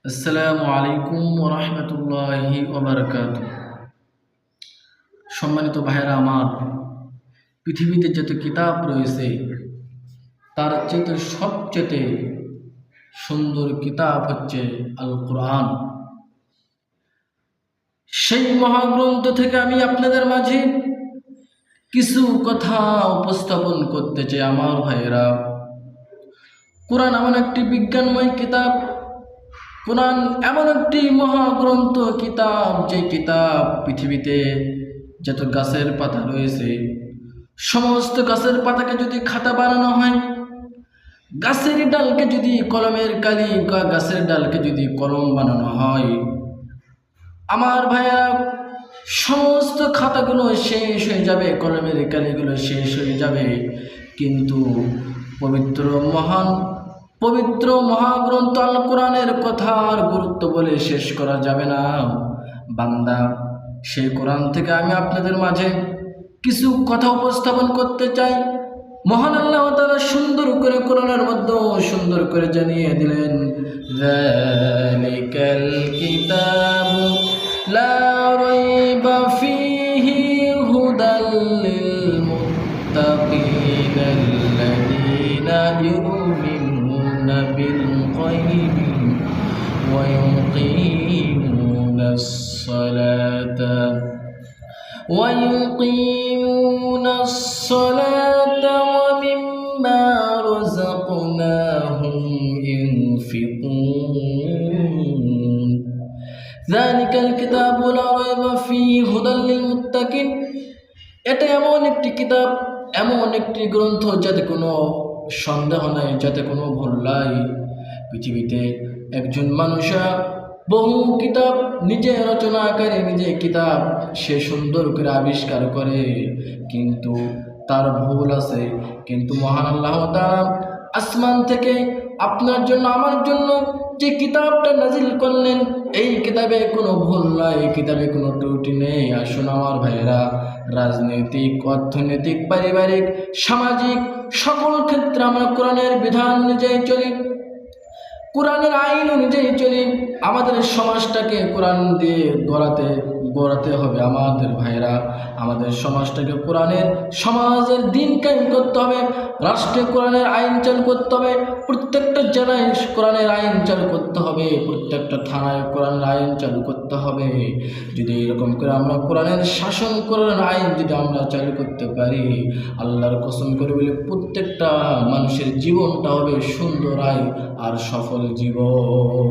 আসসালামু আলাইকুম ওয়া রাহমাতুল্লাহি ওয়া বারাকাতুহু। সম্মানিত ভাইয়েরা আমার, পৃথিবীতে যত কিতাব রয়েছে তার চেয়ে সবচেয়ে সুন্দর কিতাব হচ্ছে আল কোরআন। সেই মহাগ্রন্থ থেকে আমি আপনাদের মাঝে কিছু কথা উপস্থাপন করতে চাই। আমার ভাইয়েরা, কোরআন এমন একটি বিজ্ঞানময় কিতাব, কোরআন এমন একটি মহাগ্রন্থ কিতাব, যে কিতাব পৃথিবীতে যত গাছের পাতা রয়েছে সমস্ত গাছের পাতাকে যদি খাতা বানানো হয়, গাছের ডালকে যদি কলমের কালি, গাছের ডালকে যদি কলম বানানো হয়, আমার ভাইয়া সমস্ত খাতাগুলো শেষ হয়ে যাবে, কলমের কালিগুলো শেষ হয়ে যাবে, কিন্তু পবিত্র মহাগ্রন্থ আল কোরআনের কথার গুরুত্ব বলে শেষ করা যাবে না। বান্দা, সেই কোরআন থেকে আমি আপনাদের মাঝে কিছু কথা উপস্থাপন করতে চাই। মহান আল্লাহ তাআলা সুন্দর করে কোরআনের মধ্যে সুন্দর করে জানিয়ে দিলেন, যালিকাল কিতাবু লা রাইবা ফীহি হুদাল লিল মুত্তাকিনা আল্লাযীনা ইউমিনুনা বিল গায়বি ওয়া ইউকিমুনাস সালাতা ويقيمون الصلاة ومما رزقناهم ينفقون ذلك الكتاب لا ريب فيه هدى للمتقين। এটা এমন একটি কিতাব, এমন একটি গ্রন্থ যাতে কোনো সন্দেহ নাই, যাতে কোনো ভুল নাই। পৃথিবীতে একজন মানুষা বহু কিতাব নিজে রচনা করে, নিজে কিতাব সে সুন্দর করে আবিষ্কার করে, কিন্তু তার ভুল আছে। কিন্তু মহান আল্লাহ তাআলা আসমান থেকে আপনার জন্য, আমার জন্য যে কিতাবটা নাজিল করলেন, এই কিতাবে কোনো ভুল নাই, এই কিতাবে কোনো ত্রুটি নেই। আসুন আমার ভাইয়েরা, রাজনৈতিক, অর্থনৈতিক, পারিবারিক, সামাজিক সকল ক্ষেত্রে আমরা কোরআনের বিধান অনুযায়ী চলি, কোরআনের আইন অনুযায়ী চলি। আমাদের সমাজটাকে কোরআন দিয়ে গড়াতে হবে। আমাদের ভাইরা, আমাদের সমাজটাকে কোরআনের সমাজের দিন কায়েম করতে হবে। রাষ্ট্রে কোরআনের আইন চালু করতে হবে, প্রত্যেকটা জেলায় কোরআনের আইন চালু করতে হবে, প্রত্যেকটা থানায় কোরআনের আইন চালু করতে হবে। যদি এরকম করে আমরা কোরআনের শাসন, কোরআনের আইন যদি আমরা চালু করতে পারি, আল্লাহর কসম করে বলে প্রত্যেকটা মানুষের জীবনটা হবে সুন্দর আইন আর সফল জীবন।